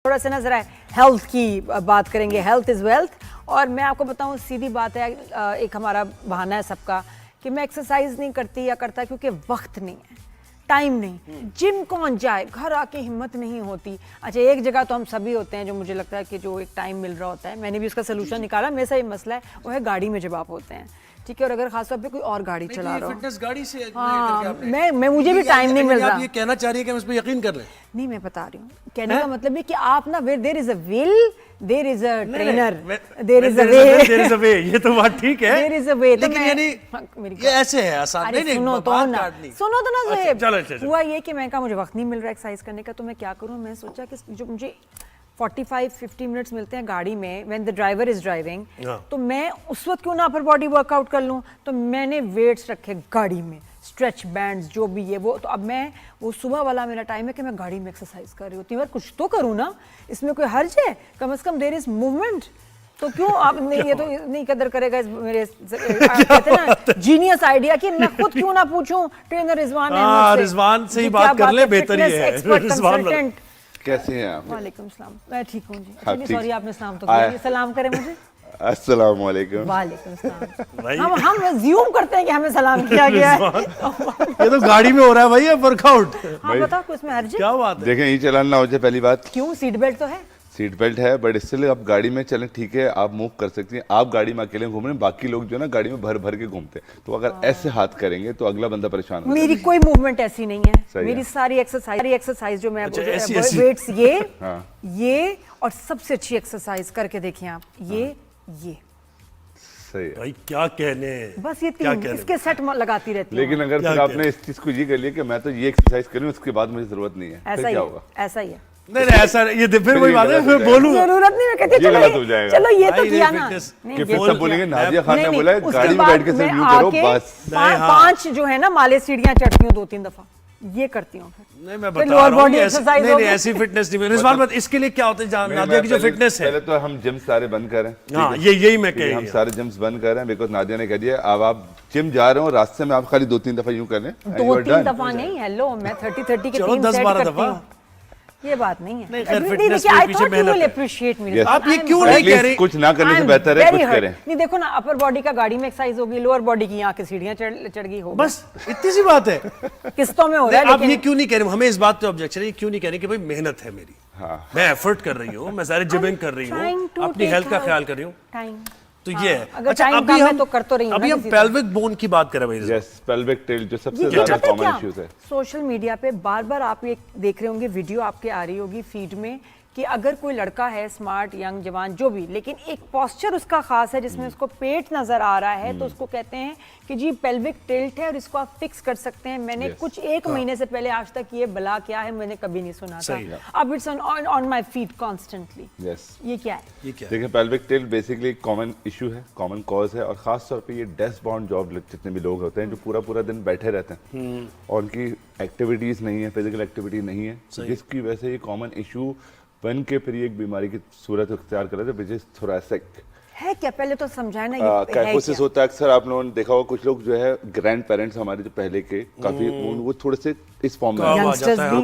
थोड़ा सा ना जरा हेल्थ की बात करेंगे। Health is wealth. और मैं आपको बताऊं, सीधी बात है, एक हमारा बहाना है सबका कि मैं एक्सरसाइज नहीं करती या करता क्योंकि वक्त नहीं है, टाइम नहीं। जिम कौन जाए, घर आके हिम्मत नहीं होती। अच्छा, एक जगह तो हम सभी होते हैं जो मुझे लगता है कि जो एक टाइम मिल रहा होता है, मैंने भी उसका सोल्यूशन निकाला। मेरे साथ ये मसला है, वो है गाड़ी में जब आप होते हैं, ठीक है, और अगर खासतौर पे कोई और गाड़ी चला रहा हो, फिटनेस गाड़ी से हाँ, मैं मुझे भी टाइम नहीं मिल रहा। आप ये कहना चाह रही है कि हम इस पे यकीन कर लें? नहीं, मैं बता रही हूँ, कहने का मतलब है कि आप ना, there is a will, there is a trainer, there is a way, there is a way. ये तो बात ठीक है, देयर इज अ वे। लेकिन यानी ये ऐसे है आसान नहीं। सुनो तो ना, सुनो तो ना, चलो हुआ ये कि मैं कहा मुझे वक्त नहीं मिल रहा एक्सरसाइज करने का, तो मैं क्या करूँ। मैं सोचा कि जो मुझे 45-50 मिनट्स मिलते हैं गाड़ी में, when the driver is driving, तो मैं उस वक्त क्यों ना अपर बॉडी वर्कआउट कर लूँ। तो मैंने वेट्स रखे गाड़ी में, स्ट्रेच बैंड्स जो भी है वो। तो अब मैं वो सुबह वाला मेरा टाइम है कि मैं गाड़ी में एक्सरसाइज कर रही होती हूँ। यार कुछ तो करूँ ना, इसमें कोई हर्ज है? कम से कम देयर इज मूवमेंट। तो क्यों आप नहीं, ये तो नहीं कदर करेगा मेरे कहते हैं ना जीनियस आइडिया, कि मैं खुद क्यों ना पूछूं ट्रेनर रिजवान अहमद से। रिजवान से ही बात कर ले, बेहतर ही है। रिजवान, कैसे हैं आप? वालेकुम सलाम। मैं ठीक हूँ जी। हाँ, सॉरी, आपने सलाम तो किया, सलाम करें मुझे। अस्सलाम वालेकुम। वालेकुम सलाम। हम अज्यूम करते हैं कि हमें सलाम किया गया है। ये तो गाड़ी में हो रहा है भाई, वर्कआउट। हाँ बताओ, कुछ में हर्ज है? क्या बात है? देखें, ये चलान ना हो जाए पहली बात। क्यों? सीट बेल्ट तो है। सीट बेल्ट है, बट इसलिए आप गाड़ी में चलें, ठीक है, आप मूव कर सकती हैं। आप गाड़ी में अकेले घूम रहे हैं, बाकी लोग जो है ना गाड़ी में भर भर के घूमते हैं, तो अगर ऐसे हाथ करेंगे तो अगला बंदा परेशान होगा। मेरी कोई मूवमेंट ऐसी नहीं है। मेरी सारी एक्सरसाइज जो मैं वेट्स ये और सबसे अच्छी एक्सरसाइज करके देखिए आप, ये सही है भाई, क्या कहने, बस ये तीन इसके सेट लगाती रहती हूँ। लेकिन अगर फिर आपने इस चीज को ये कर लिया कि मैं तो ये एक्सरसाइज करूँ, उसके बाद मुझे जरूरत नहीं है, फिर क्या होगा? ऐसा ही है। नहीं ऐसा, ये फिर वही बात है, फिर बोलूं जरूरत नहीं। मैं कहती ये गलत हो जाएगा। चलो ये तो किया ना, कि फिर सब बोलेंगे नादिया खान ने बोला है गाड़ी में बैठ के सिर्फ यूं करो बस। 5 जो है ना माले सीढ़ियां चढ़ती हूँ 2-3 दफा, ये करती हूँ। नहीं मैं बता रहा हूँ, नहीं ऐसी फिटनेस नहीं। रिजवान बात, इसके लिए क्या होता है नादिया की जो फिटनेस है? पहले तो हम जिम सारे बंद करें। हाँ, यही मैं कह रहा हूँ, हम सारे जिम्स बंद कर रहे हैं, बिकॉज़ नादिया ने कह दिया अब आप जिम जा रहे हो, रास्ते में आप खाली 2-3 दफा यूं कर लें। 2-3 दफा नहीं, हेलो, मैं 30-30 के 3 सेट करती हूँ। ये बात नहीं है। नहीं, फिटनेस के पीछे मेहनत अप्रिशिएट मी। आप ये क्यों नहीं कह रही? कुछ ना करने से बेहतर है कुछ करें। नहीं देखो ना, अपर बॉडी का गाड़ी में एक्सरसाइज होगी, लोअर बॉडी की यहाँ के सीढ़ियां चढ़ गई हो, बस इतनी सी बात है। किस्तों में हो रहा है। आप ये क्यों नहीं कह रहे? हमें इस बात पे ऑब्जेक्शन है, क्यों नहीं कह रहे कि भाई मेहनत है मेरी, मैं एफर्ट कर रही हूँ, मैं सारे जिमिंग कर रही हूँ, अपनी हेल्थ का ख्याल कर रही हूँ, तो ये है। अच्छा, अभी हम पेल्विक बोन की बात कर रहे हैं। यस, पेल्विक टिल्ट जो सबसे ज्यादा कॉमन इश्यूज है। सोशल मीडिया पे बार-बार आप ये देख रहे होंगे, वीडियो आपके आ रही होगी फीड में, कि अगर कोई लड़का है स्मार्ट, यंग, जवान जो भी, लेकिन एक पोस्चर उसका खास है जिसमें उसको पेट नजर आ रहा है, तो उसको कहते हैं कि जी पेल्विक टिल्ट है और इसको आप फिक्स कर सकते हैं। मैंने कुछ 1 महीने से पहले, आज तक ये बला क्या है मैंने कभी नहीं सुना था। अब it's on my feed constantly. ये क्या है? देखिए, pelvic tilt basically common issue है, कॉमन कॉज है, और खास तौर पे ये डेस्क बाउंड जॉब जितने भी लोग होते हैं जो पूरा दिन बैठे रहते हैं और उनकी एक्टिविटीज नहीं है, फिजिकल एक्टिविटी नहीं है, जिसकी वजह से ये कॉमन इशू बन के फिर एक बीमारी की सूरत इख्तियार कर रहे थे, विच इज थोरैसिक। है क्या? पहले तो समझाए ना। काइफोसिस होता है अक्सर, आप लोगों ने देखा होगा, कुछ लोग जो है ग्रैंड पेरेंट्स हमारे जो पहले के काफी वो थोड़े से इस फॉर्म में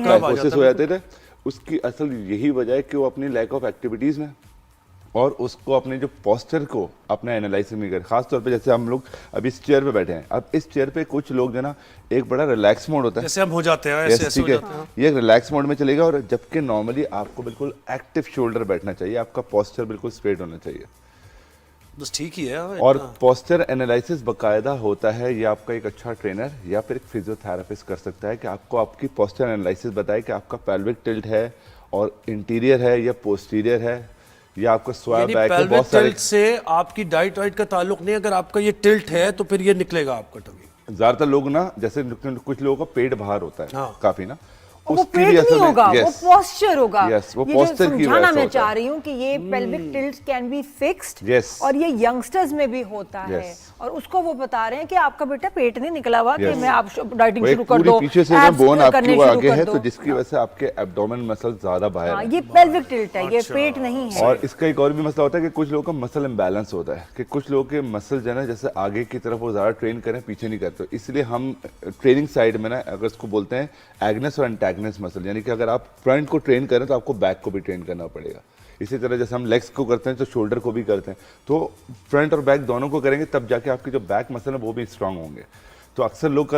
काइफोसिस हो जाते थे। उसकी असल यही वजह है कि वो अपनी लैक ऑफ एक्टिविटीज में और उसको अपने जो पोस्चर को अपना एनालाइसिस नहीं कर। खास तौर पे जैसे हम लोग अभी इस चेयर पे बैठे हैं, अब इस चेयर पे कुछ लोग जो ना एक बड़ा रिलैक्स मोड होता है, जैसे हम हो जाते हैं ऐसे ठीक है, ये रिलैक्स मोड में चलेगा, और जबकि नॉर्मली आपको बिल्कुल एक्टिव शोल्डर बैठना चाहिए, आपका पोस्चर बिल्कुल स्ट्रेट होना चाहिए, बस ठीक ही है। और पोस्चर एनालिसिस बकायदा होता है। ये आपका एक अच्छा ट्रेनर या फिर एक फिजियोथेरेपिस्ट कर सकता है कि आपको आपकी पोस्चर एनालिसिस बताए कि आपका पेल्विक टिल्ट है और इंटीरियर है या पोस्टीरियर है या आपका स्वाब बैक है। बहुत सारे टिल्ट से आपकी डाइट वाइट का ताल्लुक नहीं, अगर आपका ये टिल्ट है तो फिर ये निकलेगा आपका टमी। ज्यादातर लोग ना, जैसे कुछ लोगों का पेट बाहर होता है काफी ना, वो पेट नहीं होगा, वो पोस्चर होगा। वो पोस्चर की वजह से मैं चाह रही हूँ कि ये pelvic tilt can be fixed, और ये यंगस्टर्स में भी होता है, और उसको वो बता रहे हैं कि आपका बेटा पेट नहीं निकला हुआ, कि मैं आप डाइटिंग शुरू कर दो, पीछे से बोन आपकी आगे है, तो जिसकी वजह से आपके एब्डोमेन मसल ज्यादा बाहर है। ये पेल्विक टिल्ट है, ये पेट नहीं है। और इसका एक और भी मसला होता है कि कुछ लोगों का मसल इम्बैलेंस होता है, कि कुछ लोगों के मसल जो है ना, जैसे आगे की तरफ वो ज्यादा ट्रेन करें, पीछे नहीं करते, इसलिए हम ट्रेनिंग साइड में ना, अगर इसको बोलते हैं एग्नेस और एंटैगनिस्ट मैग्नेस मसल, यानी कि अगर आप फ्रंट को ट्रेन करें तो आपको बैक को भी ट्रेन करना पड़ेगा। इसी तरह जैसे हम लेग्स को करते हैं तो शोल्डर को भी करते हैं, तो फ्रंट और बैक दोनों को करेंगे तब जाके आपकी जो बैक मसल है वो भी स्ट्रांग होंगे। तो अक्सर लोग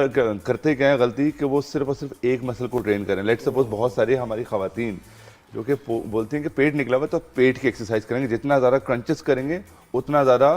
करते क्या है गलती कि वो सिर्फ और सिर्फ एक मसल को ट्रेन करें। लेट्स सपोज बहुत सारी हमारी खवातीन जो कि बोलती हैं कि पेट निकला हुआ तो पेट की एक्सरसाइज करेंगे, जितना ज़्यादा क्रंचेस करेंगे उतना ज़्यादा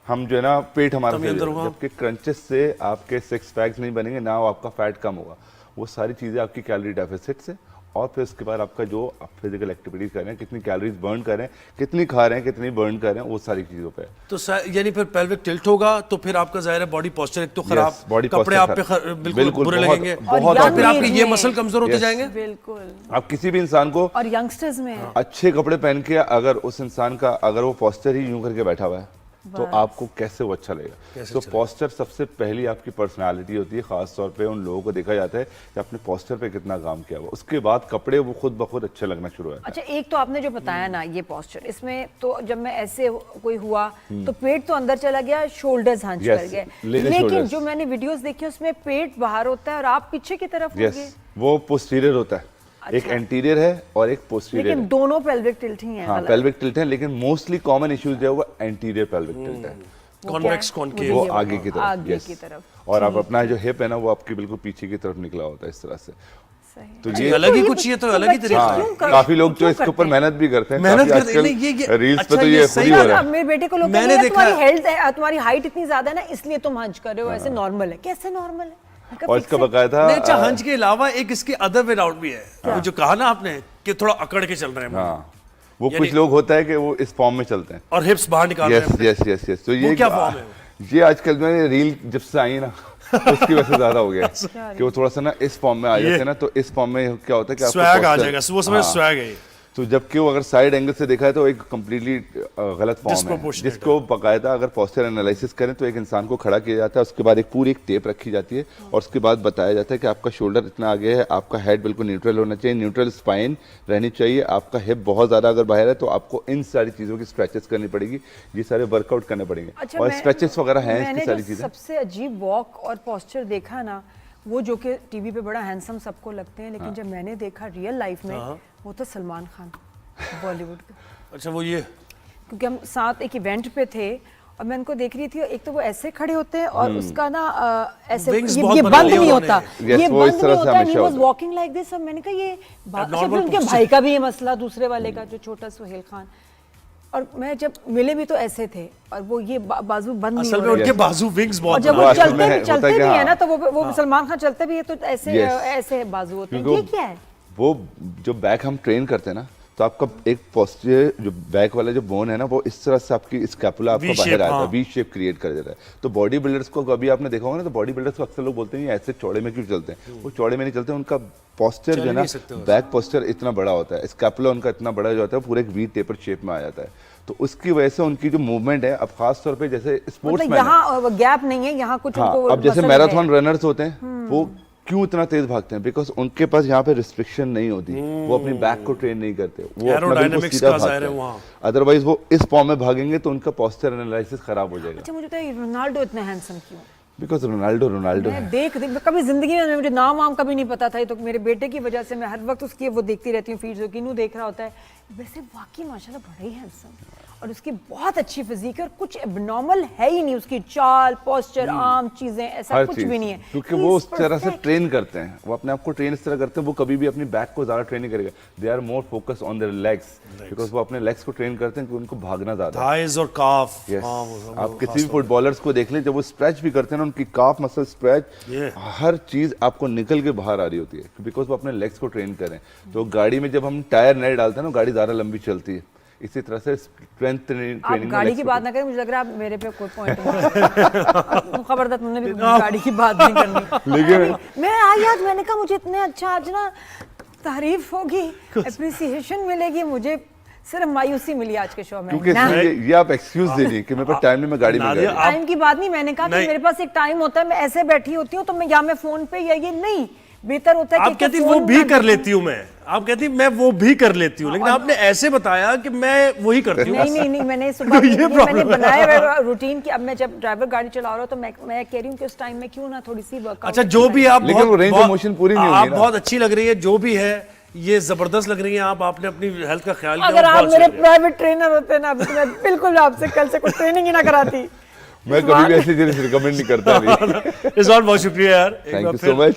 हम जो है ना पेट हमारा, जबकि क्रंचेस से आपके सिक्स पैक्स नहीं बनेंगे, ना वो आपका फैट कम होगा। वो सारी चीज़ें आपकी कैलोरी डेफिसिट से, और फिर उसके बाद आपका जो आप फिजिकल एक्टिविटीज कर रहे हैं, कितनी कैलोरीज बर्न कर रहे हैं, कितनी खा रहे हैं, कितनी बर्न कर रहे हैं, वो सारी चीज़ों पे। तो यानी फिर पेल्विक टिल्ट होगा तो फिर आपका जाहिर है बॉडी पोस्चर एक तो खराब, कपड़े आप पे बिल्कुल बुरे लगेंगे, और फिर आपके ये मसल कमजोर होते जाएंगे। बिल्कुल। आप किसी भी इंसान को, और यंगस्टर्स में अच्छे कपड़े पहन के अगर उस इंसान का अगर वो पोस्चर ही यूं करके बैठा हुआ है तो आपको कैसे वो अच्छा लगेगा। तो पोस्चर सबसे पहली आपकी पर्सनालिटी होती है, खास तौर पे उन लोगों को देखा जाता है कि आपने पोस्चर पे कितना काम किया हुआ, उसके बाद कपड़े वो खुद ब खुद अच्छे लगना शुरू होता है। अच्छा, एक तो आपने जो बताया ना ये पोस्चर, इसमें तो जब मैं ऐसे कोई हुआ तो पेट तो अंदर चला गया, शोल्डर्स हंच कर गए, लेकिन जो मैंने वीडियोस देखी उसमें पेट बाहर होता है और आप पीछे की तरफ हो गए। वो पोस्टीरियर होता है। अच्छा। एक एंटीरियर है और एक पोस्टीरियर लेकिन है। दोनों पेल्विक टिल्ट ही हैं। हाँ, पेल्विक टिल्ट है, लेकिन मोस्टली कॉमन इश्यूज जो है वो एंटीरियर पेल्विक टिल्ट है। कॉन्वेक्स कॉनकेव, वो आगे की तरफ, और आप अपना जो हिप है ना वो आपकी बिल्कुल पीछे की तरफ निकला होता है इस तरह से। तो ये अलग ही कुछ, ये तो अलग ही तरीका। काफी लोग जो इसके ऊपर मेहनत भी करते हैं, रील्स पे तो ये खुद ही हो रहा है। मेरे बेटे को लोग कहते हैं तुम्हारी हेल्थ है, तुम्हारी हाइट इतनी ज्यादा है ना इसलिए तुम हंच कर रहे हो, ऐसे नॉर्मल है। कैसे नॉर्मल है? और इसका बकायदा अच्छा, हंच के अलावा एक इसके अदर वे आउट भी है, वो जो कहा ना आपने कि थोड़ा अकड़ के चल रहे हैं। हाँ, वो कुछ लोग होता है कि वो इस फॉर्म में चलते हैं और हिप्स बाहर निकाल रहे हैं। यस। तो ये क्या फॉर्म है? ये आजकल में रील जब से आई ना उसकी वजह से ज्यादा हो गया कि वो थोड़ा सा ना इस फॉर्म में आ जाते हैं ना, तो इस फॉर्म में क्या होता है कि स्वैग आ जाएगा, वो समय स्वैग है। तो जबकि वो अगर साइड एंगल से देखा है तो एक कंप्लीटली गलत फॉर्म है, जिसको बाकायदा अगर पोस्चर एनालिसिस करें तो एक इंसान को खड़ा किया जाता है, उसके बाद एक पूरी एक टेप रखी जाती है और उसके बाद बताया जाता है कि आपका शोल्डर इतना आगे है, आपका हेड बिल्कुल न्यूट्रल होना चाहिए, न्यूट्रल स्पाइन रहनी चाहिए, आपका हिप बहुत ज़्यादा अगर बाहर है तो आपको इन सारी चीज़ों की स्ट्रेचेस करनी पड़ेगी, ये सारे वर्कआउट करने पड़ेंगे। अच्छा, और स्ट्रेचेस वगैरह हैं इसकी सारी चीज़ें। सबसे अजीब वॉक और पोस्चर देखा ना, वो जो कि टीवी पे बड़ा हैंडसम सबको लगते हैं, लेकिन जब मैंने देखा रियल लाइफ में वो तो सलमान खान बॉलीवुड का। अच्छा, वो ये क्योंकि हम साथ एक इवेंट पे थे और मैं उनको देख रही थी, एक तो वो ऐसे खड़े होते हैं और उसका ना ऐसे ये बंद नहीं होता, ये बंद नहीं होता, he was walking like this. और मैंने कहा ये उनके भाई का भी ये मसला, दूसरे वाले का जो छोटा सुहेल खान, और मैं जब मिले भी तो ऐसे थे और वो ये बाजू बंद नहीं हो रहे, उनके बाजू विंग्स बहुत, और जब वो चलते भी है ना तो वो सलमान खान चलते भी है तो ऐसे बाजू होते हैं। ये क्या है? वो जो बैक हम ट्रेन करते हैं ना, तो आपका एक पोस्चर जो बैक वाला जो बोन है ना वो इस तरह से आपकी स्कैपुला आपको बाहर आता है, वी शेप क्रिएट कर देता है। तो बॉडी बिल्डर्स को कभी आपने देखा होगा ना, तो बॉडी बिल्डर्स को अक्सर लोग बोलते हैं ऐसे चौड़े में क्यों चलते हैं, वो चौड़े में नहीं चलते, उनका पोस्चर जो है ना बैक पोस्चर इतना बड़ा होता है, स्कैपुला उनका इतना बड़ा जो होता है पूरा एक वी टेपर शेप में आ जाता है, तो उसकी वजह से उनकी जो मूवमेंट है, अब खास तौर पे जैसे स्पोर्ट्समैन, यहाँ गैप नहीं है, यहाँ कुछ उनको अब जैसे मैराथन रनर्स होते हैं वो क्यों इतना तेज भागते हैं, बिकॉज उनके पास यहाँ पे रिस्ट्रिक्शन नहीं होती, वो अपनी बैक को ट्रेन नहीं करते, वो अपना बिल्कुल सीधा भागते हैं, अदरवाइज वो इस फॉर्म में भागेंगे तो उनका पोस्चर एनालिसिस खराब हो जाएगा। अच्छा, मुझे बताइए रोनाल्डो इतना हैंडसम क्यों? बिकॉज रोनाल्डो मैं देख कभी जिंदगी में मुझे नाम कभी नहीं पता था, तो मेरे बेटे की वजह से मैं हर वक्त उसकी वो देखती रहती हूँ फीड, जो किनू देख रहा होता है, वैसे वाकई माशाल्लाह बड़ा ही हैंडसम और उसकी बहुत अच्छी फिजिक है और कुछ एबनॉर्मल है ही नहीं, उसकी चाल, पोस्चर, आम चीजें, ऐसा कुछ भी नहीं है, क्योंकि वो उस तरह से ट्रेन करते हैं, वो अपने आप को ट्रेन इस तरह करते हैं, वो कभी भी अपनी बैक को ज्यादा ट्रेन नहीं करेगा, they are more focus on their legs, because वो अपने लेग्स को ट्रेन करते हैं कि उनको भागना ज्यादा, थाइज और काफ। आप किसी भी फुटबॉलर्स को देख लें, जब वो स्ट्रेच भी करते हैं ना, उनकी काफ मसल स्ट्रेच, हर चीज आपको निकल के बाहर आ रही होती है, बिकॉज वो अपने लेग्स को ट्रेन करें। तो गाड़ी में जब हम टायर नए डालते हैं ना, गाड़ी ज्यादा लंबी चलती है, इसी तरह से स्ट्रेंथ ट्रेनिंग। गाड़ी की बात ना करें, मुझे लग रहा है मेरे पे कोई पॉइंट नहीं, खबरदार तुमने भी गाड़ी की बात नहीं करनी। लेकिन मैं आज मैंने कहा मुझे इतने अच्छा आज ना तारीफ होगी, एप्रिसिएशन मिलेगी, मुझे सिर्फ मायूसी मिली आज के शो में। क्योंकि ये आप एक्सक्यूज दे रही कि मेरे पास टाइम नहीं, मैं गाड़ी में गया। टाइम की बात नहीं, मैंने कहा कि मेरे पास एक टाइम होता है, मैं ऐसे बैठी होती हूँ तो मैं या मैं फोन पे या ये नहीं, बेहतर होता है आप कहती वो भी कर लेती हूँ मैं, आप कहती मैं वो भी कर लेती हूँ, लेकिन आपने ऐसे बताया कि मैं वही करती हूँ। नहीं मैंने सुबह ये मैंने बनाया हुआ रूटीन कि अब मैं जब ड्राइवर गाड़ी चला रहा हूँ तो मैं कह रही हूँ कि उस टाइम में क्यों ना थोड़ी सी वर्कआउट। अच्छा, जो भी आप लेकिन वो रेंज ऑफ मोशन पूरी नहीं होगी आप ना। बहुत अच्छी लग रही है, जो भी है ये जबरदस्त लग रही है आप, आपने अपनी हेल्थ का ख्याल किया। अगर आप मेरे प्राइवेट ट्रेनर होते ना अभी तो मैं बिल्कुल आपसे कल से कुछ ट्रेनिंग ही ना कराती। मैं कभी भी ऐसी चीज रिकमेंड नहीं करता। इस बार बहुत शुक्रिया यार, थैंक यू सो मच।